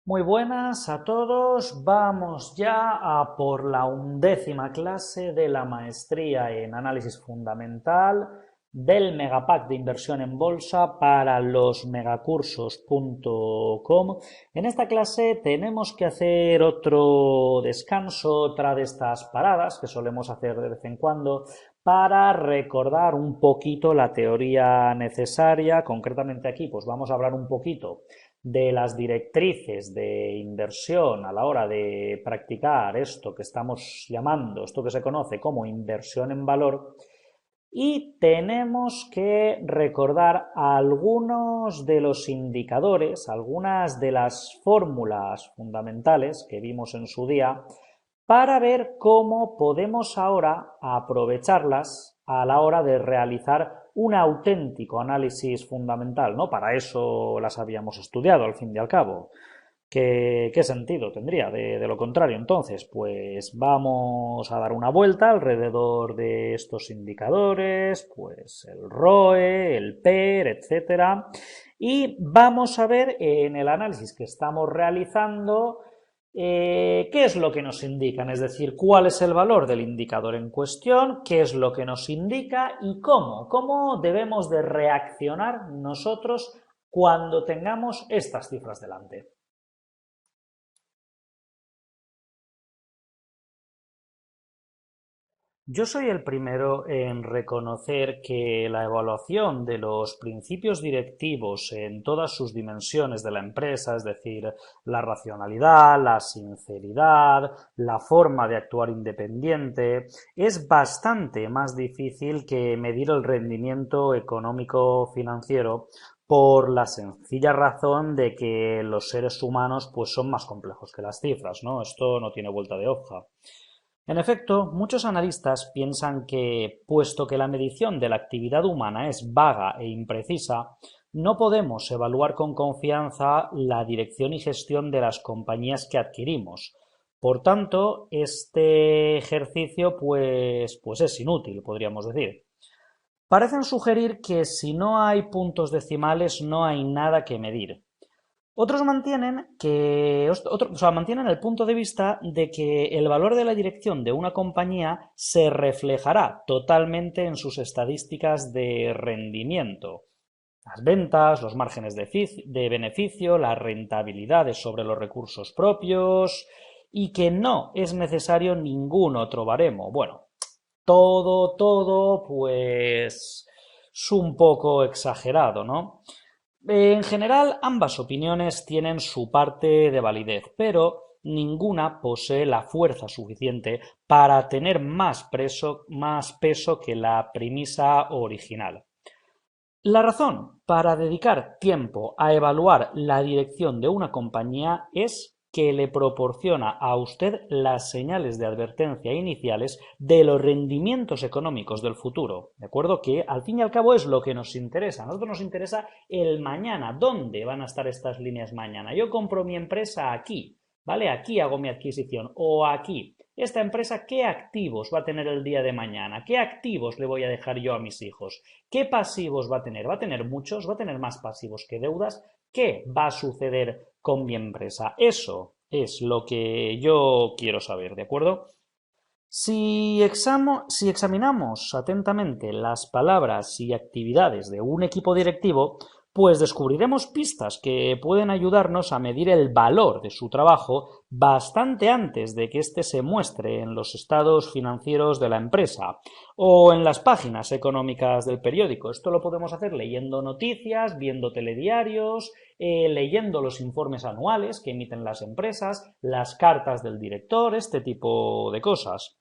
Muy buenas a todos, vamos ya a por la 11ª clase de la maestría en análisis fundamental del Megapack de inversión en bolsa para los megacursos.com. En esta clase tenemos que hacer otro descanso, otra de estas paradas que solemos hacer de vez en cuando para recordar un poquito la teoría necesaria. Concretamente aquí pues vamos a hablar un poquito de las directrices de inversión a la hora de practicar esto que estamos llamando, esto que se conoce como inversión en valor, y tenemos que recordar algunos de los indicadores, algunas de las fórmulas fundamentales que vimos en su día, para ver cómo podemos ahora aprovecharlas a la hora de realizar un auténtico análisis fundamental, ¿no? Para eso las habíamos estudiado, al fin y al cabo. ¿Qué sentido tendría de lo contrario? Entonces, pues vamos a dar una vuelta alrededor de estos indicadores, pues el ROE, el PER, etcétera, y vamos a ver en el análisis que estamos realizando qué es lo que nos indican, es decir, cuál es el valor del indicador en cuestión, qué es lo que nos indica y cómo debemos de reaccionar nosotros cuando tengamos estas cifras delante. Yo soy el primero en reconocer que la evaluación de los principios directivos en todas sus dimensiones de la empresa, es decir, la racionalidad, la sinceridad, la forma de actuar independiente, es bastante más difícil que medir el rendimiento económico financiero por la sencilla razón de que los seres humanos pues son más complejos que las cifras, ¿no? Esto no tiene vuelta de hoja. En efecto, muchos analistas piensan que, puesto que la medición de la actividad humana es vaga e imprecisa, no podemos evaluar con confianza la dirección y gestión de las compañías que adquirimos. Por tanto, este ejercicio pues es inútil, podríamos decir. Parecen sugerir que si no hay puntos decimales no hay nada que medir. Otros mantienen el punto de vista de que el valor de la dirección de una compañía se reflejará totalmente en sus estadísticas de rendimiento. Las ventas, los márgenes de beneficio, las rentabilidades sobre los recursos propios y que no es necesario ningún otro baremo. Bueno, todo, pues es un poco exagerado, ¿no? En general, ambas opiniones tienen su parte de validez, pero ninguna posee la fuerza suficiente para tener más peso que la premisa original. La razón para dedicar tiempo a evaluar la dirección de una compañía es que le proporciona a usted las señales de advertencia iniciales de los rendimientos económicos del futuro. ¿De acuerdo? Que al fin y al cabo es lo que nos interesa. A nosotros nos interesa el mañana. ¿Dónde van a estar estas líneas mañana? Yo compro mi empresa aquí, ¿vale? Aquí hago mi adquisición o aquí. Esta empresa, ¿qué activos va a tener el día de mañana? ¿Qué activos le voy a dejar yo a mis hijos? ¿Qué pasivos va a tener? ¿Va a tener muchos? ¿Va a tener más pasivos que deudas? ¿Qué va a suceder con mi empresa? Eso es lo que yo quiero saber, ¿de acuerdo? Si examinamos atentamente las palabras y actividades de un equipo directivo, pues descubriremos pistas que pueden ayudarnos a medir el valor de su trabajo bastante antes de que éste se muestre en los estados financieros de la empresa o en las páginas económicas del periódico. Esto lo podemos hacer leyendo noticias, viendo telediarios, leyendo los informes anuales que emiten las empresas, las cartas del director, este tipo de cosas.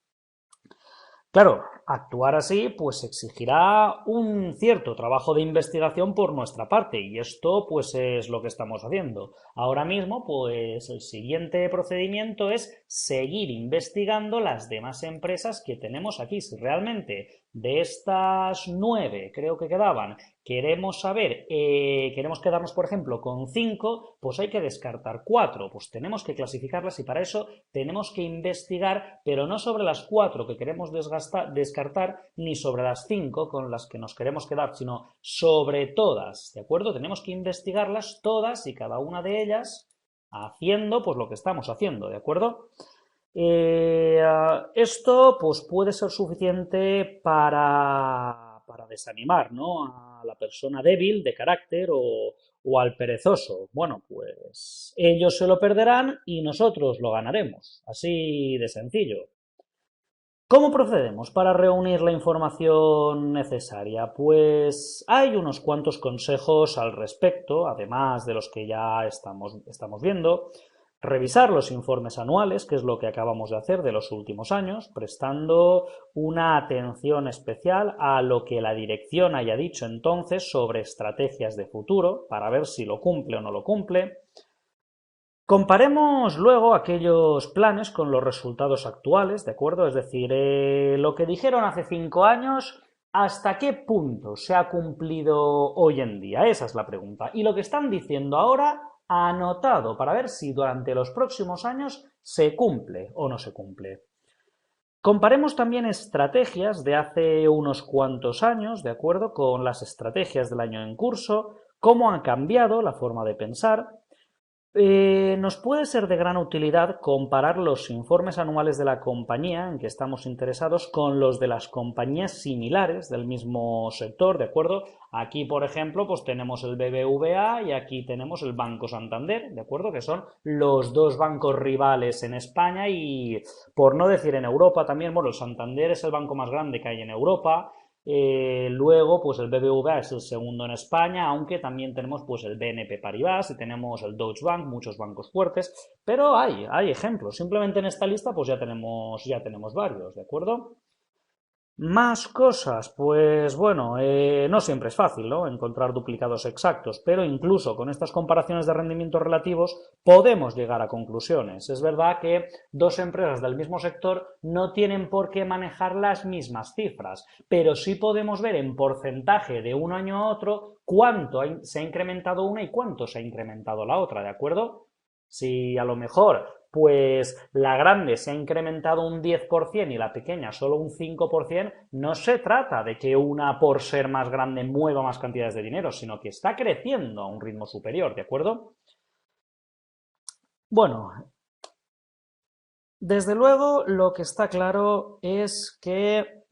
Claro, actuar así pues exigirá un cierto trabajo de investigación por nuestra parte y esto pues es lo que estamos haciendo. Ahora mismo pues el siguiente procedimiento es seguir investigando las demás empresas que tenemos aquí. Si realmente de estas 9 creo que quedaban queremos saber, queremos quedarnos por ejemplo con 5, pues hay que descartar 4, pues tenemos que clasificarlas y para eso tenemos que investigar, pero no sobre las 4 que queremos descartar, ni sobre las 5 con las que nos queremos quedar, sino sobre todas, ¿de acuerdo? Tenemos que investigarlas todas y cada una de ellas haciendo pues lo que estamos haciendo, ¿de acuerdo? Esto pues puede ser suficiente para desanimar, ¿no? A la persona débil de carácter o al perezoso. Bueno, pues ellos se lo perderán y nosotros lo ganaremos. Así de sencillo. ¿Cómo procedemos para reunir la información necesaria? Pues hay unos cuantos consejos al respecto, además de los que ya estamos viendo. Revisar los informes anuales, que es lo que acabamos de hacer de los últimos años, prestando una atención especial a lo que la dirección haya dicho entonces sobre estrategias de futuro, para ver si lo cumple o no lo cumple. Comparemos luego aquellos planes con los resultados actuales, ¿de acuerdo? Es decir, lo que dijeron hace 5 años, ¿hasta qué punto se ha cumplido hoy en día? Esa es la pregunta. Y lo que están diciendo ahora, anotado para ver si durante los próximos años se cumple o no se cumple. Comparemos también estrategias de hace unos cuantos años, ¿de acuerdo? Con las estrategias del año en curso, cómo ha cambiado la forma de pensar. Nos puede ser de gran utilidad comparar los informes anuales de la compañía en que estamos interesados con los de las compañías similares del mismo sector, ¿de acuerdo? Aquí, por ejemplo, pues tenemos el BBVA y aquí tenemos el Banco Santander, ¿de acuerdo? Que son los dos bancos rivales en España y, por no decir en Europa también, bueno, el Santander es el banco más grande que hay en Europa. Luego, pues el BBVA es el segundo en España, aunque también tenemos pues el BNP Paribas y tenemos el Deutsche Bank, muchos bancos fuertes, pero hay ejemplos. Simplemente en esta lista pues ya tenemos varios, ¿de acuerdo? Más cosas, pues bueno, no siempre es fácil, ¿no? Encontrar duplicados exactos, pero incluso con estas comparaciones de rendimientos relativos podemos llegar a conclusiones. Es verdad que dos empresas del mismo sector no tienen por qué manejar las mismas cifras, pero sí podemos ver en porcentaje de un año a otro cuánto se ha incrementado una y cuánto se ha incrementado la otra, ¿de acuerdo? Si a lo mejor pues la grande se ha incrementado un 10% y la pequeña solo un 5%, no se trata de que una por ser más grande mueva más cantidades de dinero, sino que está creciendo a un ritmo superior, ¿de acuerdo? Bueno, desde luego, lo que está claro es que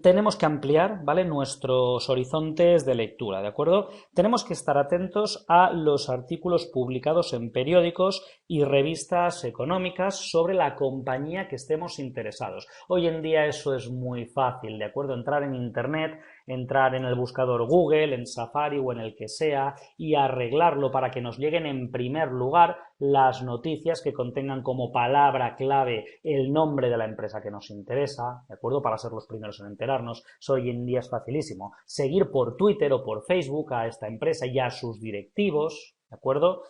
tenemos que ampliar, ¿vale?, nuestros horizontes de lectura, ¿de acuerdo? Tenemos que estar atentos a los artículos publicados en periódicos y revistas económicas sobre la compañía que estemos interesados. Hoy en día eso es muy fácil, ¿de acuerdo? Entrar en Internet, entrar en el buscador Google, en Safari o en el que sea y arreglarlo para que nos lleguen en primer lugar las noticias que contengan como palabra clave el nombre de la empresa que nos interesa, ¿de acuerdo? Para ser los primeros en enterarnos. Eso hoy en día es facilísimo. Seguir por Twitter o por Facebook a esta empresa y a sus directivos, ¿de acuerdo?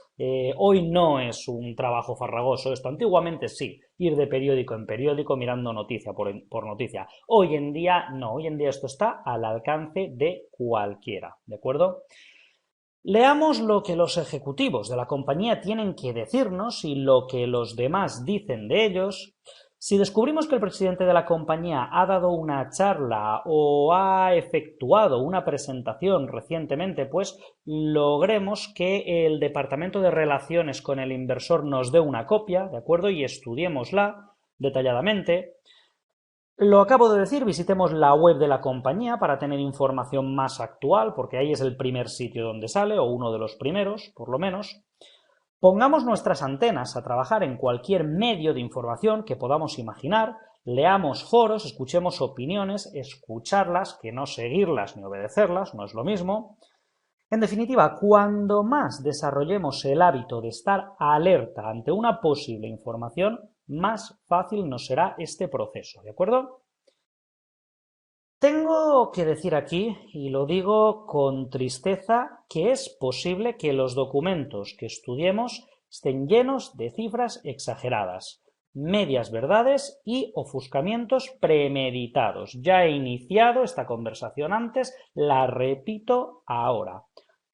Hoy no es un trabajo farragoso esto. Antiguamente sí, ir de periódico en periódico mirando noticia por noticia. Hoy en día no, hoy en día esto está al alcance de cualquiera, ¿de acuerdo? Leamos lo que los ejecutivos de la compañía tienen que decirnos y lo que los demás dicen de ellos. Si descubrimos que el presidente de la compañía ha dado una charla o ha efectuado una presentación recientemente, pues logremos que el Departamento de Relaciones con el Inversor nos dé una copia, ¿de acuerdo? Y estudiémosla detalladamente. Lo acabo de decir, visitemos la web de la compañía para tener información más actual, porque ahí es el primer sitio donde sale, o uno de los primeros, por lo menos. Pongamos nuestras antenas a trabajar en cualquier medio de información que podamos imaginar, leamos foros, escuchemos opiniones, escucharlas, que no seguirlas ni obedecerlas, no es lo mismo. En definitiva, cuando más desarrollemos el hábito de estar alerta ante una posible información, más fácil nos será este proceso, ¿de acuerdo? Tengo que decir aquí, y lo digo con tristeza, que es posible que los documentos que estudiemos estén llenos de cifras exageradas, medias verdades y ofuscamientos premeditados. Ya he iniciado esta conversación antes, la repito ahora.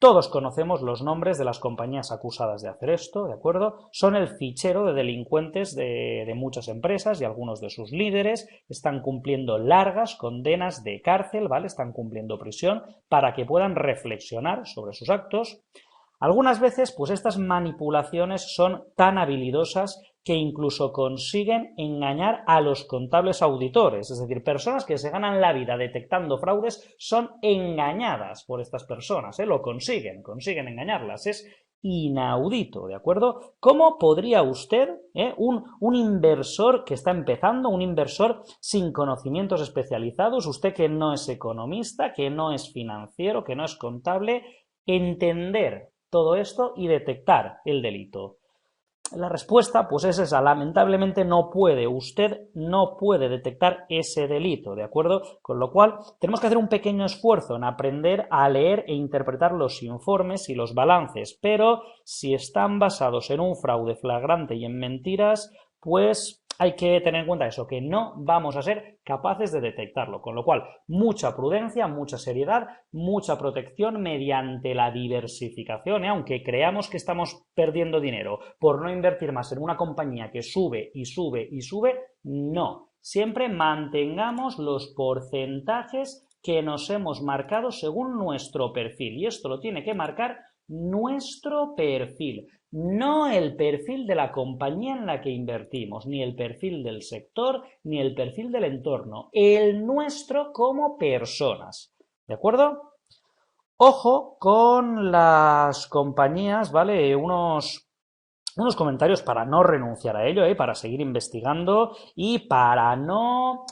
Todos conocemos los nombres de las compañías acusadas de hacer esto, ¿de acuerdo? Son el fichero de delincuentes de muchas empresas y algunos de sus líderes están cumpliendo largas condenas de cárcel, ¿vale? Están cumpliendo prisión para que puedan reflexionar sobre sus actos. Algunas veces, pues estas manipulaciones son tan habilidosas que incluso consiguen engañar a los contables auditores, es decir, personas que se ganan la vida detectando fraudes son engañadas por estas personas, lo consiguen engañarlas, es inaudito, ¿de acuerdo? ¿Cómo podría usted, un inversor que está empezando, un inversor sin conocimientos especializados, usted que no es economista, que no es financiero, que no es contable, entender todo esto y detectar el delito? La respuesta, pues es esa, lamentablemente usted no puede detectar ese delito, ¿de acuerdo? Con lo cual, tenemos que hacer un pequeño esfuerzo en aprender a leer e interpretar los informes y los balances, pero si están basados en un fraude flagrante y en mentiras, pues hay que tener en cuenta eso, que no vamos a ser capaces de detectarlo, con lo cual mucha prudencia, mucha seriedad, mucha protección mediante la diversificación, aunque creamos que estamos perdiendo dinero por no invertir más en una compañía que sube y sube y sube, no, siempre mantengamos los porcentajes que nos hemos marcado según nuestro perfil, y esto lo tiene que marcar nuestro perfil, no el perfil de la compañía en la que invertimos, ni el perfil del sector, ni el perfil del entorno, el nuestro como personas, ¿de acuerdo? Ojo con las compañías, ¿vale? Unos comentarios para no renunciar a ello, para seguir investigando y para no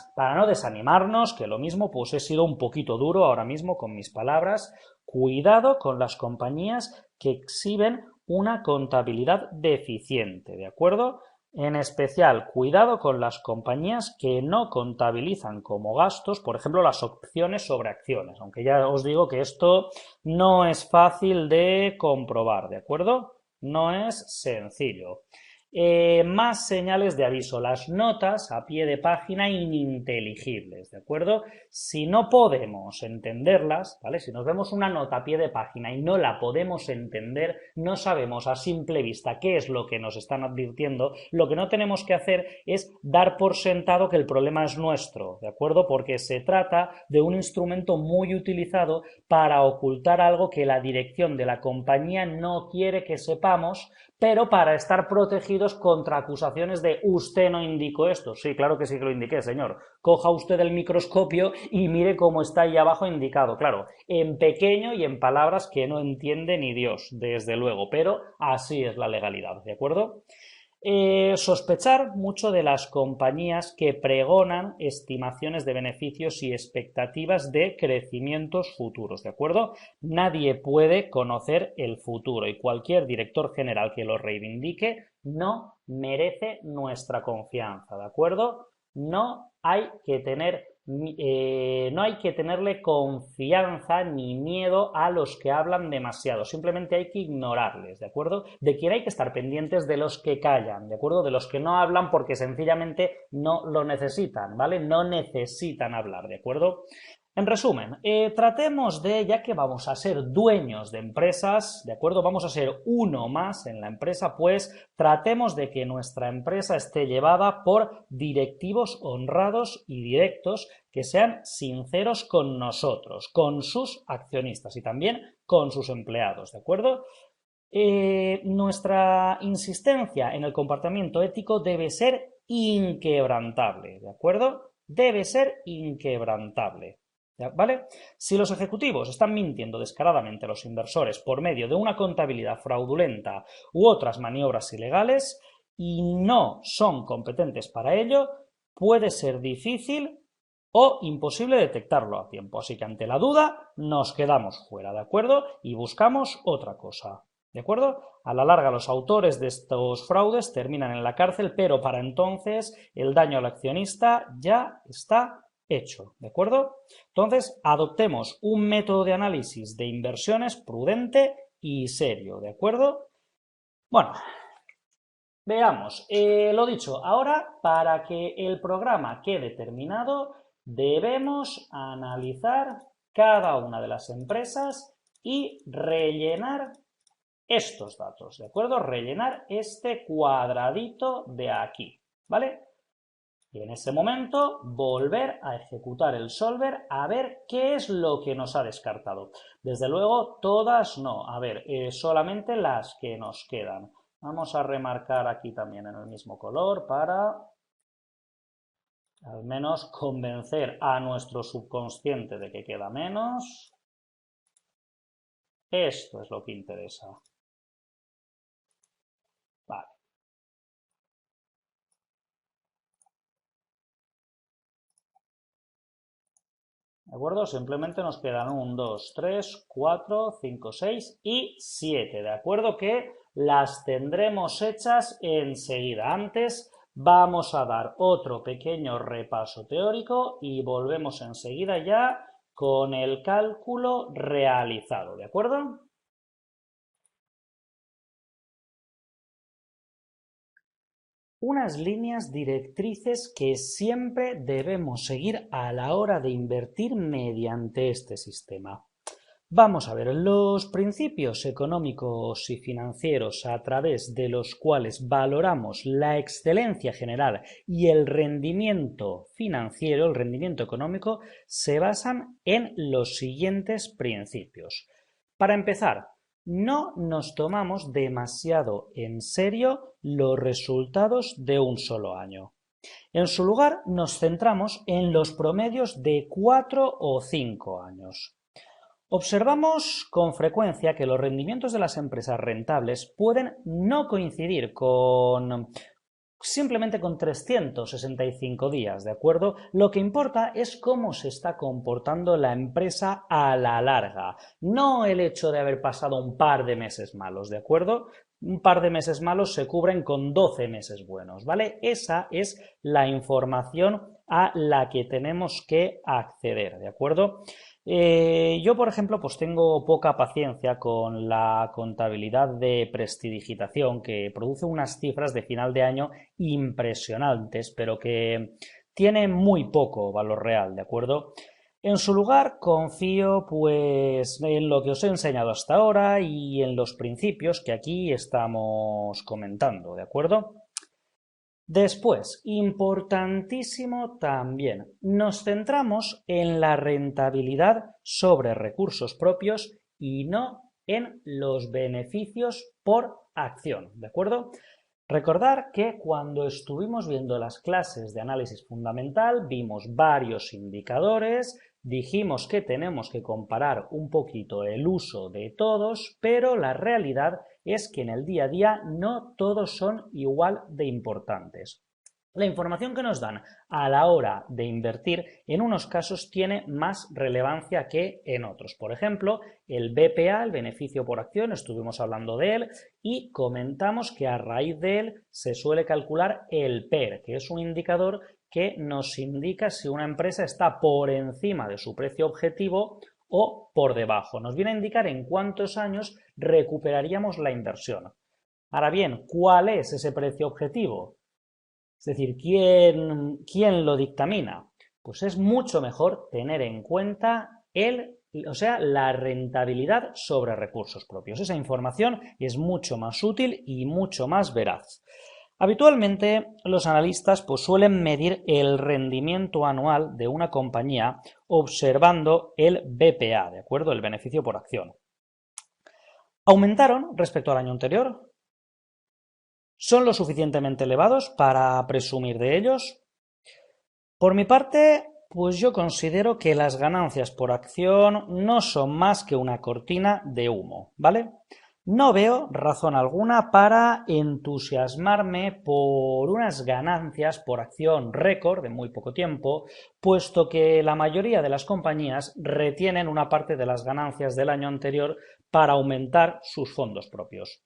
desanimarnos, que lo mismo, pues he sido un poquito duro ahora mismo con mis palabras. Cuidado con las compañías que exhiben una contabilidad deficiente, ¿de acuerdo? En especial, cuidado con las compañías que no contabilizan como gastos, por ejemplo, las opciones sobre acciones, aunque ya os digo que esto no es fácil de comprobar, ¿de acuerdo? No es sencillo. Más señales de aviso. Las notas a pie de página ininteligibles, ¿de acuerdo? Si no podemos entenderlas, ¿vale? Si nos vemos una nota a pie de página y no la podemos entender, no sabemos a simple vista qué es lo que nos están advirtiendo, lo que no tenemos que hacer es dar por sentado que el problema es nuestro, ¿de acuerdo? Porque se trata de un instrumento muy utilizado para ocultar algo que la dirección de la compañía no quiere que sepamos, pero para estar protegidos contra acusaciones de usted no indicó esto. Sí, claro que sí que lo indiqué, señor. Coja usted el microscopio y mire cómo está ahí abajo indicado. Claro, en pequeño y en palabras que no entiende ni Dios, desde luego, pero así es la legalidad, ¿de acuerdo? Sospechar mucho de las compañías que pregonan estimaciones de beneficios y expectativas de crecimientos futuros, ¿de acuerdo? Nadie puede conocer el futuro y cualquier director general que lo reivindique no merece nuestra confianza, ¿de acuerdo? No hay que tenerle confianza ni miedo a los que hablan demasiado, simplemente hay que ignorarles, ¿de acuerdo? De quien hay que estar pendientes de los que callan, ¿de acuerdo? De los que no hablan porque sencillamente no lo necesitan, ¿vale? No necesitan hablar, ¿de acuerdo? En resumen, tratemos ya que vamos a ser dueños de empresas, ¿de acuerdo? Vamos a ser uno más en la empresa, pues tratemos de que nuestra empresa esté llevada por directivos honrados y directos que sean sinceros con nosotros, con sus accionistas y también con sus empleados, ¿de acuerdo? Nuestra insistencia en el comportamiento ético debe ser inquebrantable, ¿de acuerdo? Debe ser inquebrantable. ¿Vale? Si los ejecutivos están mintiendo descaradamente a los inversores por medio de una contabilidad fraudulenta u otras maniobras ilegales y no son competentes para ello, puede ser difícil o imposible detectarlo a tiempo. Así que ante la duda nos quedamos fuera, ¿de acuerdo? Y buscamos otra cosa. ¿De acuerdo? A la larga los autores de estos fraudes terminan en la cárcel, pero para entonces el daño al accionista ya está hecho, ¿de acuerdo? Entonces, adoptemos un método de análisis de inversiones prudente y serio, ¿de acuerdo? Bueno, veamos, lo dicho, ahora para que el programa quede terminado debemos analizar cada una de las empresas y rellenar estos datos, ¿de acuerdo? Rellenar este cuadradito de aquí, ¿vale? Y en ese momento volver a ejecutar el solver a ver qué es lo que nos ha descartado. Desde luego todas no, a ver, solamente las que nos quedan. Vamos a remarcar aquí también en el mismo color para al menos convencer a nuestro subconsciente de que queda menos. Esto es lo que interesa. Vale. ¿De acuerdo? Simplemente nos quedan 1, 2, 3, 4, 5, 6 y 7. ¿De acuerdo? Que las tendremos hechas enseguida. Antes vamos a dar otro pequeño repaso teórico y volvemos enseguida ya con el cálculo realizado. ¿De acuerdo? Unas líneas directrices que siempre debemos seguir a la hora de invertir mediante este sistema. Vamos a ver, los principios económicos y financieros a través de los cuales valoramos la excelencia general y el rendimiento financiero, el rendimiento económico, se basan en los siguientes principios. Para empezar, no nos tomamos demasiado en serio los resultados de un solo año. En su lugar, nos centramos en los promedios de 4 o 5 años. Observamos con frecuencia que los rendimientos de las empresas rentables pueden no coincidir simplemente con 365 días, ¿de acuerdo? Lo que importa es cómo se está comportando la empresa a la larga, no el hecho de haber pasado un par de meses malos, ¿de acuerdo? Un par de meses malos se cubren con 12 meses buenos, ¿vale? Esa es la información a la que tenemos que acceder, ¿de acuerdo? Yo, por ejemplo, pues tengo poca paciencia con la contabilidad de prestidigitación que produce unas cifras de final de año impresionantes, pero que tiene muy poco valor real, ¿de acuerdo? En su lugar, confío pues en lo que os he enseñado hasta ahora y en los principios que aquí estamos comentando, ¿de acuerdo? Después, importantísimo también, nos centramos en la rentabilidad sobre recursos propios y no en los beneficios por acción, ¿de acuerdo? Recordar que cuando estuvimos viendo las clases de análisis fundamental vimos varios indicadores, dijimos que tenemos que comparar un poquito el uso de todos, pero la realidad es que en el día a día no todos son igual de importantes. La información que nos dan a la hora de invertir en unos casos tiene más relevancia que en otros. Por ejemplo, el BPA, el beneficio por acción, estuvimos hablando de él y comentamos que a raíz de él se suele calcular el PER, que es un indicador que nos indica si una empresa está por encima de su precio objetivo o por debajo. Nos viene a indicar en cuántos años recuperaríamos la inversión. Ahora bien, ¿cuál es ese precio objetivo? Es decir, ¿quién lo dictamina? Pues es mucho mejor tener en cuenta la rentabilidad sobre recursos propios. Esa información es mucho más útil y mucho más veraz. Habitualmente los analistas pues, suelen medir el rendimiento anual de una compañía observando el BPA, ¿de acuerdo? El beneficio por acción. ¿Aumentaron respecto al año anterior? ¿Son lo suficientemente elevados para presumir de ellos? Por mi parte, pues yo considero que las ganancias por acción no son más que una cortina de humo, ¿vale? No veo razón alguna para entusiasmarme por unas ganancias por acción récord de muy poco tiempo, puesto que la mayoría de las compañías retienen una parte de las ganancias del año anterior para aumentar sus fondos propios.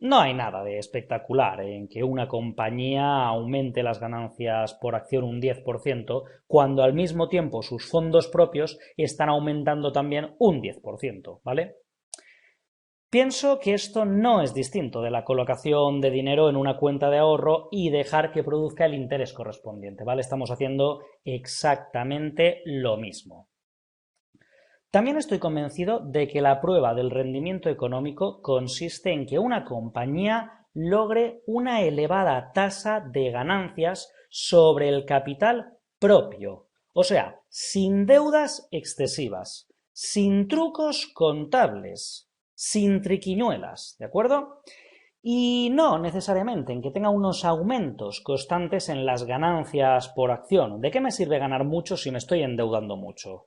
No hay nada de espectacular en que una compañía aumente las ganancias por acción un 10% cuando al mismo tiempo sus fondos propios están aumentando también un 10%, ¿vale? Pienso que esto no es distinto de la colocación de dinero en una cuenta de ahorro y dejar que produzca el interés correspondiente, ¿vale? Estamos haciendo exactamente lo mismo. También estoy convencido de que la prueba del rendimiento económico consiste en que una compañía logre una elevada tasa de ganancias sobre el capital propio. O sea, sin deudas excesivas, sin trucos contables, sin triquiñuelas, ¿de acuerdo? Y no necesariamente en que tenga unos aumentos constantes en las ganancias por acción. ¿De qué me sirve ganar mucho si me estoy endeudando mucho?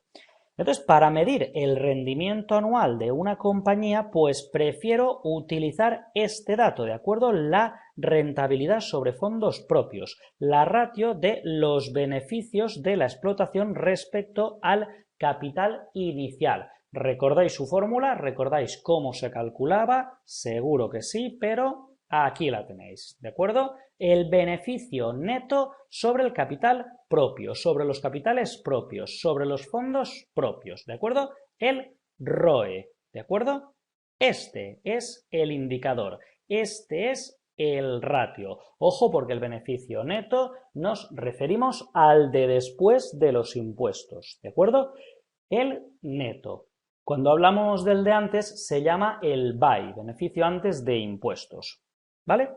Entonces, para medir el rendimiento anual de una compañía, pues prefiero utilizar este dato, ¿de acuerdo? La rentabilidad sobre fondos propios, la ratio de los beneficios de la explotación respecto al capital inicial. ¿Recordáis su fórmula? ¿Recordáis cómo se calculaba? Seguro que sí, pero aquí la tenéis, ¿de acuerdo? El beneficio neto sobre el capital propio, sobre los capitales propios, sobre los fondos propios, ¿de acuerdo? El ROE, ¿de acuerdo? Este es el indicador, este es el ratio. Ojo porque el beneficio neto nos referimos al de después de los impuestos, ¿de acuerdo? El neto. Cuando hablamos del de antes se llama el BAI, beneficio antes de impuestos, ¿vale?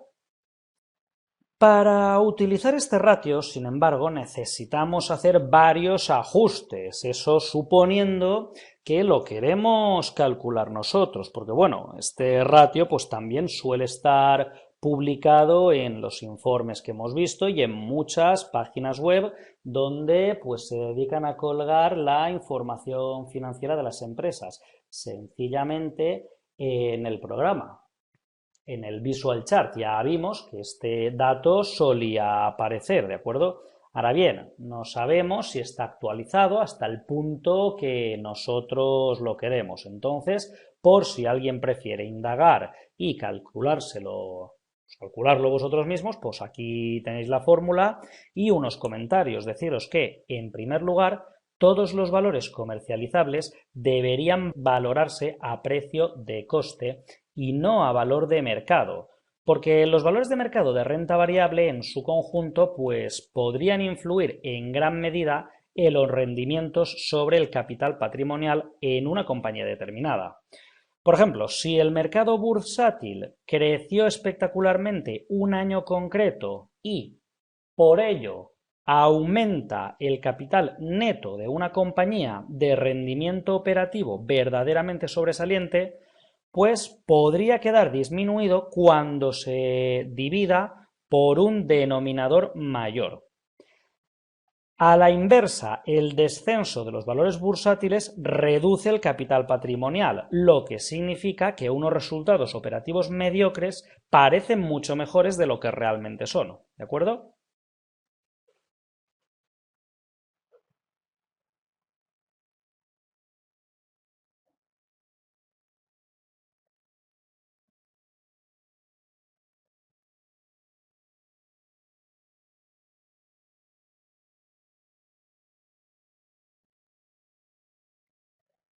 Para utilizar este ratio, sin embargo, necesitamos hacer varios ajustes, eso suponiendo que lo queremos calcular nosotros, porque bueno, este ratio pues también suele estar publicado en los informes que hemos visto y en muchas páginas web donde pues se dedican a colgar la información financiera de las empresas, sencillamente en el programa. En el Visual Chart ya vimos que este dato solía aparecer, ¿de acuerdo? Ahora bien, no sabemos si está actualizado hasta el punto que nosotros lo queremos. Entonces, por si alguien prefiere indagar y calcularlo vosotros mismos, pues aquí tenéis la fórmula y unos comentarios. Deciros que, en primer lugar, todos los valores comercializables deberían valorarse a precio de coste y no a valor de mercado, porque los valores de mercado de renta variable en su conjunto pues podrían influir en gran medida en los rendimientos sobre el capital patrimonial en una compañía determinada. Por ejemplo, si el mercado bursátil creció espectacularmente un año concreto y por ello aumenta el capital neto de una compañía de rendimiento operativo verdaderamente sobresaliente, pues podría quedar disminuido cuando se divida por un denominador mayor. A la inversa, el descenso de los valores bursátiles reduce el capital patrimonial, lo que significa que unos resultados operativos mediocres parecen mucho mejores de lo que realmente son. ¿De acuerdo?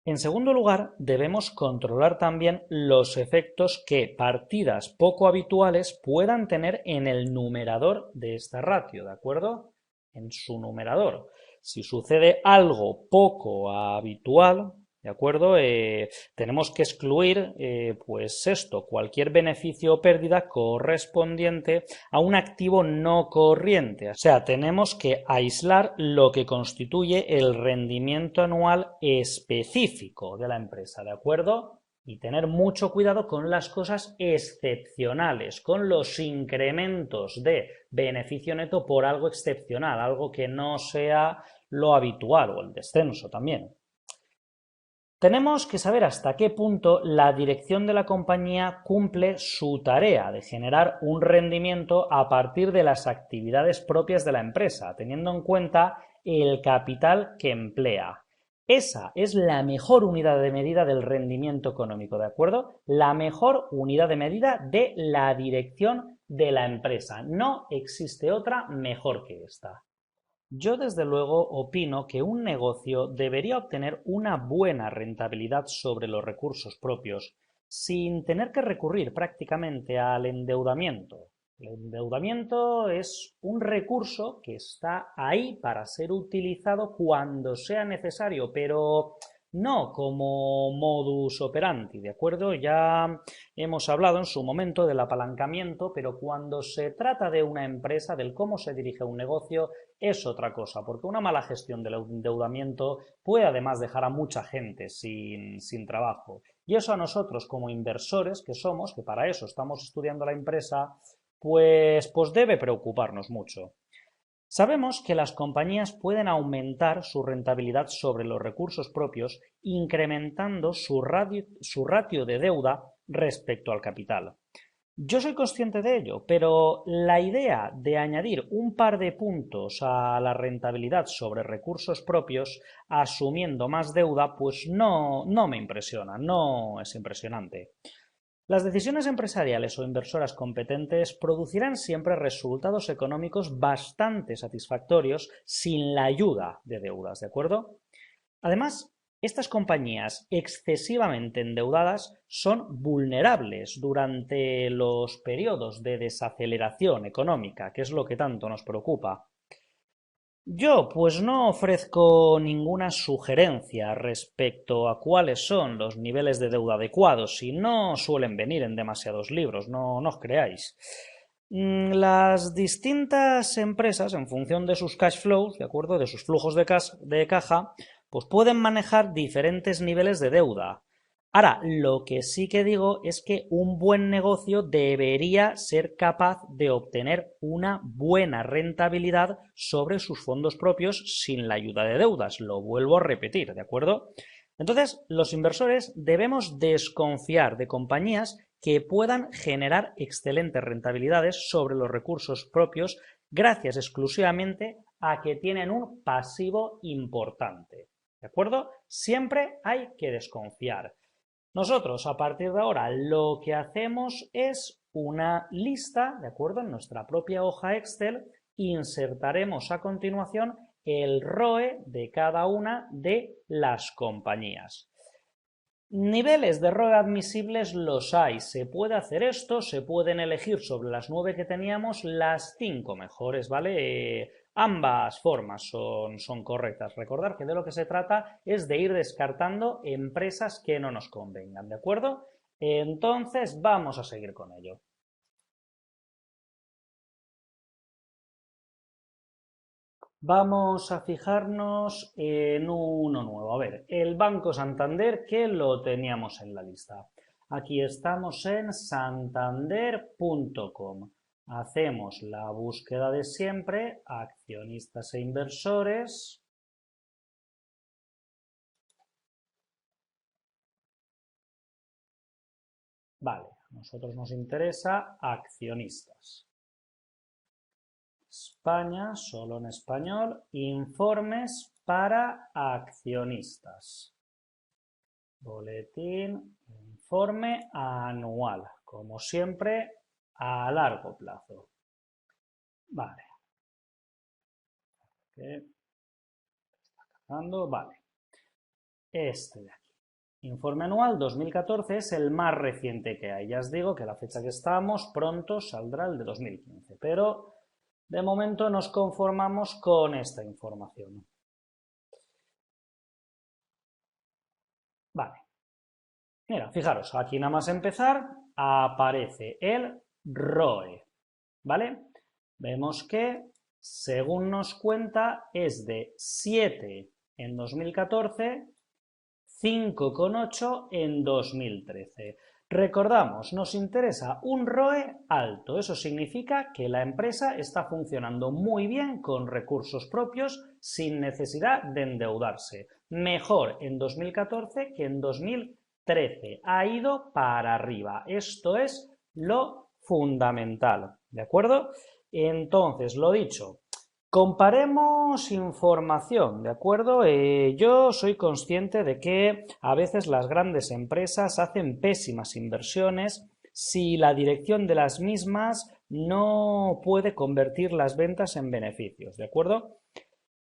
En segundo lugar, debemos controlar también los efectos que partidas poco habituales puedan tener en el numerador de esta ratio, ¿de acuerdo? En su numerador. Si sucede algo poco habitual, ¿de acuerdo? Tenemos que excluir, pues esto, cualquier beneficio o pérdida correspondiente a un activo no corriente. O sea, tenemos que aislar lo que constituye el rendimiento anual específico de la empresa, ¿de acuerdo? Y tener mucho cuidado con las cosas excepcionales, con los incrementos de beneficio neto por algo excepcional, algo que no sea lo habitual, o el descenso también. Tenemos que saber hasta qué punto la dirección de la compañía cumple su tarea de generar un rendimiento a partir de las actividades propias de la empresa, teniendo en cuenta el capital que emplea. Esa es la mejor unidad de medida del rendimiento económico, ¿de acuerdo? La mejor unidad de medida de la dirección de la empresa. No existe otra mejor que esta. Yo desde luego opino que un negocio debería obtener una buena rentabilidad sobre los recursos propios, sin tener que recurrir prácticamente al endeudamiento. El endeudamiento es un recurso que está ahí para ser utilizado cuando sea necesario, pero no como modus operandi, ¿de acuerdo? Ya hemos hablado en su momento del apalancamiento, pero cuando se trata de una empresa, del cómo se dirige un negocio, es otra cosa, porque una mala gestión del endeudamiento puede además dejar a mucha gente sin trabajo. Y eso a nosotros como inversores que somos, que para eso estamos estudiando la empresa, pues debe preocuparnos mucho. Sabemos que las compañías pueden aumentar su rentabilidad sobre los recursos propios incrementando su ratio de deuda respecto al capital. Yo soy consciente de ello, pero la idea de añadir un par de puntos a la rentabilidad sobre recursos propios asumiendo más deuda, pues no me impresiona, no es impresionante. Las decisiones empresariales o inversoras competentes producirán siempre resultados económicos bastante satisfactorios sin la ayuda de deudas, ¿de acuerdo? Además, estas compañías excesivamente endeudadas son vulnerables durante los periodos de desaceleración económica, que es lo que tanto nos preocupa. Yo, pues no ofrezco ninguna sugerencia respecto a cuáles son los niveles de deuda adecuados y no suelen venir en demasiados libros, no os creáis. Las distintas empresas, en función de sus cash flows, ¿de acuerdo? De sus flujos de caja, pues pueden manejar diferentes niveles de deuda. Ahora, lo que sí que digo es que un buen negocio debería ser capaz de obtener una buena rentabilidad sobre sus fondos propios sin la ayuda de deudas. Lo vuelvo a repetir, ¿de acuerdo? Entonces, los inversores debemos desconfiar de compañías que puedan generar excelentes rentabilidades sobre los recursos propios gracias exclusivamente a que tienen un pasivo importante. ¿De acuerdo? Siempre hay que desconfiar. Nosotros, a partir de ahora, lo que hacemos es una lista, ¿de acuerdo? En nuestra propia hoja Excel insertaremos a continuación el ROE de cada una de las compañías. Niveles de ROE admisibles los hay. Se puede hacer esto, se pueden elegir sobre las 9 que teníamos las 5 mejores, ¿vale? Ambas formas son correctas. Recordar que de lo que se trata es de ir descartando empresas que no nos convengan, ¿de acuerdo? Entonces vamos a seguir con ello. Vamos a fijarnos en uno nuevo. A ver, el Banco Santander, que lo teníamos en la lista. Aquí estamos en santander.com. Hacemos la búsqueda de siempre, accionistas e inversores. Vale, a nosotros nos interesa accionistas. España, solo en español, informes para accionistas. Boletín, informe anual, como siempre, a largo plazo. Vale. ¿Qué está cargando? Vale. Este de aquí. Informe anual 2014 es el más reciente que hay. Ya os digo que la fecha que estamos pronto saldrá el de 2015, pero de momento nos conformamos con esta información. Vale. Mira, fijaros, aquí nada más empezar aparece el ROE, ¿vale? Vemos que, según nos cuenta, es de 7 en 2014, 5,8 en 2013. Recordamos, nos interesa un ROE alto. Eso significa que la empresa está funcionando muy bien con recursos propios sin necesidad de endeudarse. Mejor en 2014 que en 2013. Ha ido para arriba. Esto es lo fundamental. ¿De acuerdo? Entonces, lo dicho. Comparemos información, ¿de acuerdo? Yo soy consciente de que a veces las grandes empresas hacen pésimas inversiones si la dirección de las mismas no puede convertir las ventas en beneficios, ¿de acuerdo?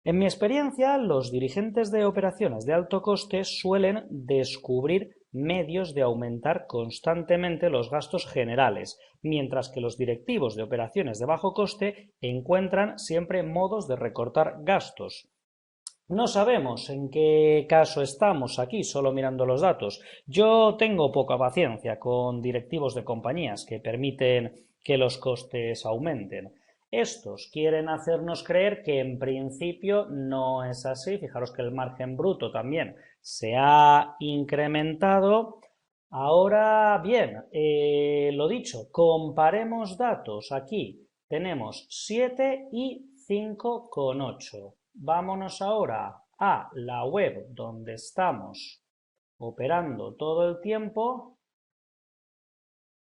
En mi experiencia, los dirigentes de operaciones de alto coste suelen descubrir medios de aumentar constantemente los gastos generales, mientras que los directivos de operaciones de bajo coste encuentran siempre modos de recortar gastos. No sabemos en qué caso estamos aquí, solo mirando los datos. Yo tengo poca paciencia con directivos de compañías que permiten que los costes aumenten. Estos quieren hacernos creer que en principio no es así. Fijaros que el margen bruto también se ha incrementado. Ahora bien, lo dicho, comparemos datos. Aquí tenemos 7 y 5,8. Vámonos ahora a la web donde estamos operando todo el tiempo,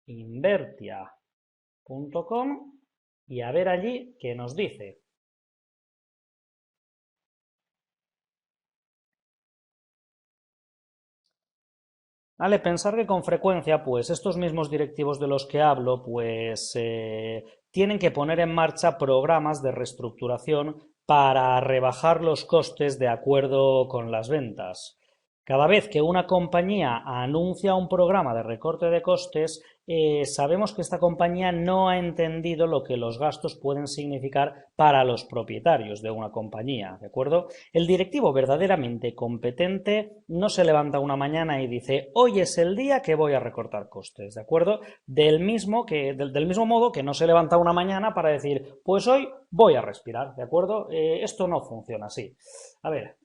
invertia.com, y a ver allí qué nos dice. Vale, pensar que con frecuencia, pues estos mismos directivos de los que hablo, pues tienen que poner en marcha programas de reestructuración para rebajar los costes de acuerdo con las ventas. Cada vez que una compañía anuncia un programa de recorte de costes, sabemos que esta compañía no ha entendido lo que los gastos pueden significar para los propietarios de una compañía, ¿de acuerdo? El directivo verdaderamente competente no se levanta una mañana y dice, hoy es el día que voy a recortar costes, ¿de acuerdo? Del mismo modo que no se levanta una mañana para decir, pues hoy voy a respirar, ¿de acuerdo? Esto no funciona así. A ver,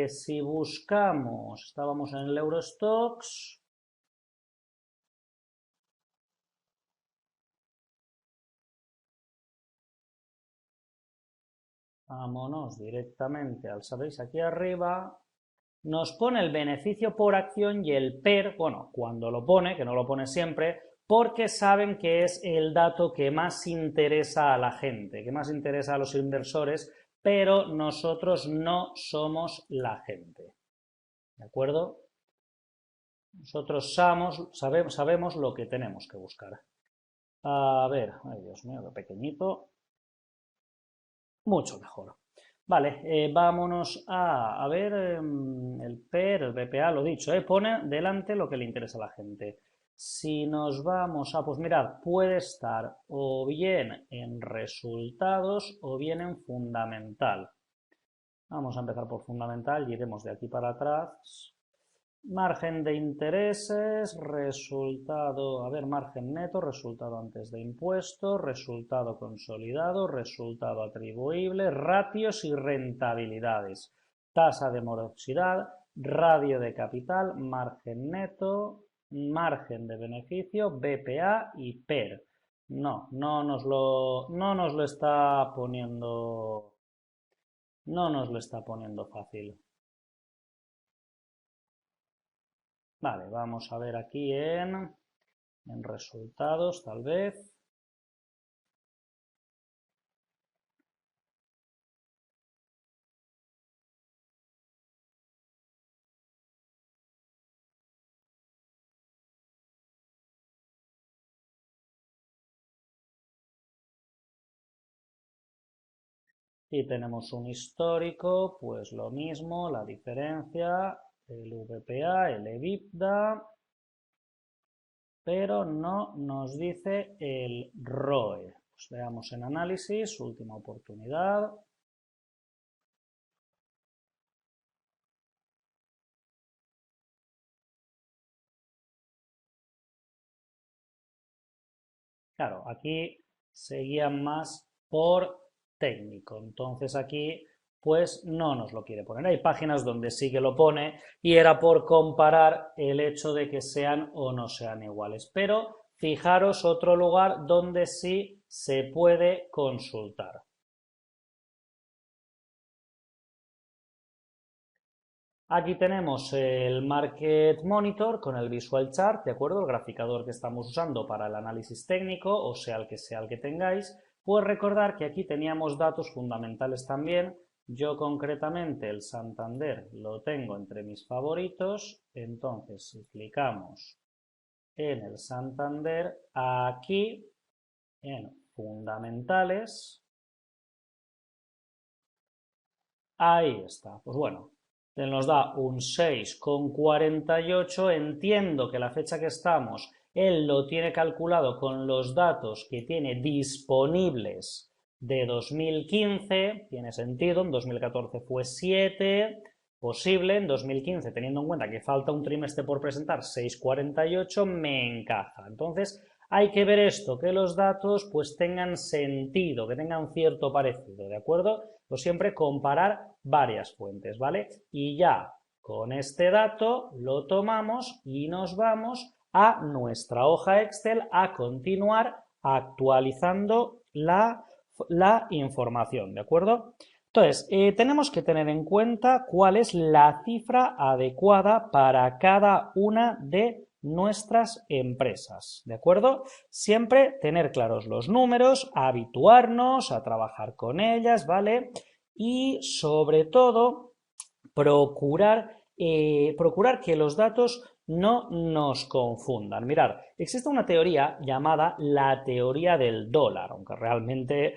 si buscamos, estábamos en el Eurostoxx. Vámonos directamente al, ¿sabéis? Aquí arriba nos pone el beneficio por acción y el PER, bueno, cuando lo pone, que no lo pone siempre, porque saben que es el dato que más interesa a la gente, que más interesa a los inversores, pero nosotros no somos la gente. ¿De acuerdo? Nosotros sabemos lo que tenemos que buscar. A ver, ay Dios mío, qué pequeñito. Mucho mejor. Vale, vámonos a ver el PER, el BPA, lo dicho, pone delante lo que le interesa a la gente. Si nos vamos a, pues mirad, puede estar o bien en resultados o bien en fundamental. Vamos a empezar por fundamental y iremos de aquí para atrás. Margen de intereses, resultado, a ver, margen neto, resultado antes de impuestos, resultado consolidado, resultado atribuible, ratios y rentabilidades, tasa de morosidad, radio de capital, margen neto, margen de beneficio, BPA y PER. No nos lo está poniendo, no nos lo está poniendo fácil. Vale, vamos a ver aquí en resultados, tal vez. Y tenemos un histórico, pues lo mismo, la diferencia, el VPA, el EBITDA, pero no nos dice el ROE. Pues veamos en análisis, última oportunidad. Claro, aquí seguían más por técnico. Entonces aquí pues no nos lo quiere poner. Hay páginas donde sí que lo pone y era por comparar el hecho de que sean o no sean iguales. Pero fijaros otro lugar donde sí se puede consultar. Aquí tenemos el Market Monitor con el Visual Chart, ¿de acuerdo? El graficador que estamos usando para el análisis técnico, o sea el que tengáis. Pues recordar que aquí teníamos datos fundamentales también. Yo concretamente el Santander lo tengo entre mis favoritos. Entonces, si clicamos en el Santander, aquí en fundamentales, ahí está. Pues bueno, nos da un 6,48. Entiendo que la fecha que estamos, él lo tiene calculado con los datos que tiene disponibles de 2015, tiene sentido, en 2014 fue 7, posible, en 2015, teniendo en cuenta que falta un trimestre por presentar, 6,48, me encaja. Entonces, hay que ver esto, que los datos pues tengan sentido, que tengan cierto parecido, ¿de acuerdo? Pues siempre comparar varias fuentes, ¿vale? Y ya con este dato lo tomamos y nos vamos a nuestra hoja Excel a continuar actualizando la información, ¿de acuerdo? Entonces, tenemos que tener en cuenta cuál es la cifra adecuada para cada una de nuestras empresas, ¿de acuerdo? Siempre tener claros los números, habituarnos a trabajar con ellas, ¿vale? Y sobre todo, procurar que los datos no nos confundan. Mirad, existe una teoría llamada la teoría del dólar, aunque realmente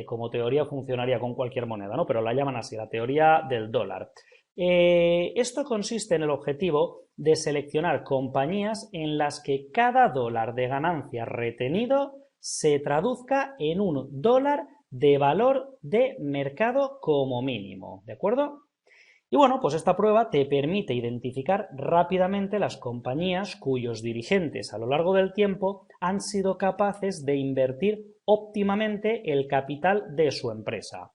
como teoría funcionaría con cualquier moneda, ¿no? Pero la llaman así, la teoría del dólar. Esto consiste en el objetivo de seleccionar compañías en las que cada dólar de ganancia retenido se traduzca en un dólar de valor de mercado como mínimo, ¿de acuerdo? Y bueno, pues esta prueba te permite identificar rápidamente las compañías cuyos dirigentes a lo largo del tiempo han sido capaces de invertir óptimamente el capital de su empresa.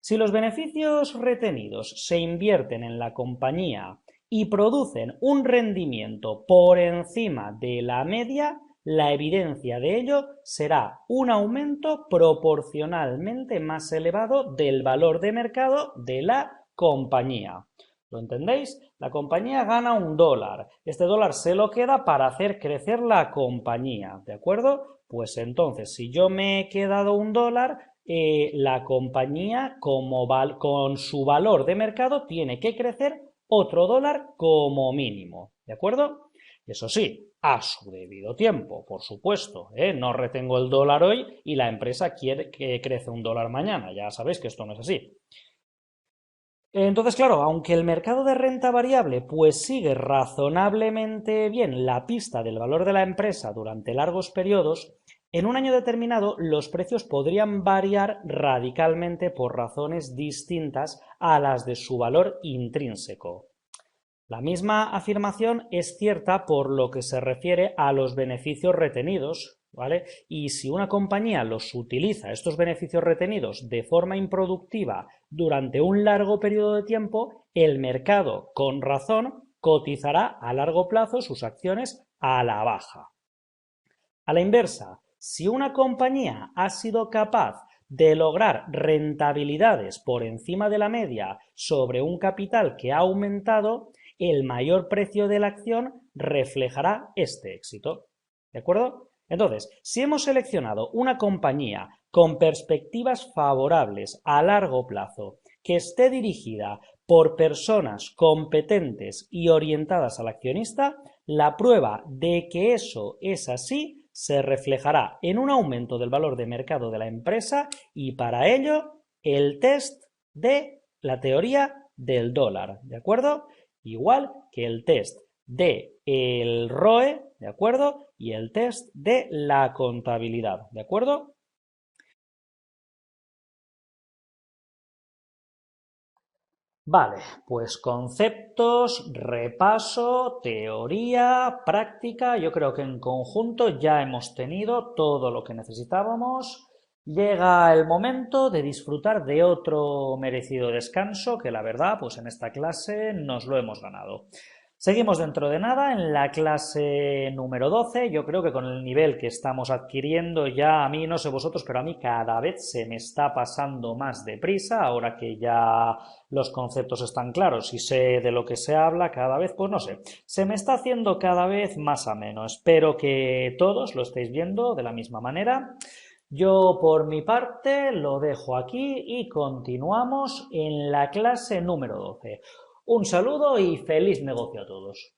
Si los beneficios retenidos se invierten en la compañía y producen un rendimiento por encima de la media, la evidencia de ello será un aumento proporcionalmente más elevado del valor de mercado de la compañía. ¿Lo entendéis? La compañía gana un dólar. Este dólar se lo queda para hacer crecer la compañía, ¿de acuerdo? Pues entonces, si yo me he quedado un dólar, la compañía con su valor de mercado tiene que crecer otro dólar como mínimo, ¿de acuerdo? Eso sí, a su debido tiempo, por supuesto, ¿eh? No retengo el dólar hoy y la empresa quiere que crece un dólar mañana. Ya sabéis que esto no es así. Entonces, claro, aunque el mercado de renta variable pues sigue razonablemente bien la pista del valor de la empresa durante largos periodos, en un año determinado los precios podrían variar radicalmente por razones distintas a las de su valor intrínseco. La misma afirmación es cierta por lo que se refiere a los beneficios retenidos, ¿vale? Y si una compañía los utiliza, estos beneficios retenidos, de forma improductiva durante un largo periodo de tiempo, el mercado, con razón, cotizará a largo plazo sus acciones a la baja. A la inversa, si una compañía ha sido capaz de lograr rentabilidades por encima de la media sobre un capital que ha aumentado, el mayor precio de la acción reflejará este éxito. ¿De acuerdo? Entonces, si hemos seleccionado una compañía con perspectivas favorables a largo plazo, que esté dirigida por personas competentes y orientadas al accionista, la prueba de que eso es así se reflejará en un aumento del valor de mercado de la empresa y para ello el test de la teoría del dólar, ¿de acuerdo? Igual que el test de el ROE, ¿de acuerdo? Y el test de la contabilidad, ¿de acuerdo? Vale, pues conceptos, repaso, teoría, práctica, yo creo que en conjunto ya hemos tenido todo lo que necesitábamos. Llega el momento de disfrutar de otro merecido descanso que la verdad, pues en esta clase nos lo hemos ganado. Seguimos dentro de nada en la clase número 12. Yo creo que con el nivel que estamos adquiriendo ya a mí, no sé vosotros, pero a mí cada vez se me está pasando más deprisa, ahora que ya los conceptos están claros y sé de lo que se habla cada vez, pues no sé, se me está haciendo cada vez más ameno. Espero que todos lo estéis viendo de la misma manera. Yo por mi parte lo dejo aquí y continuamos en la clase número 12. Un saludo y feliz negocio a todos.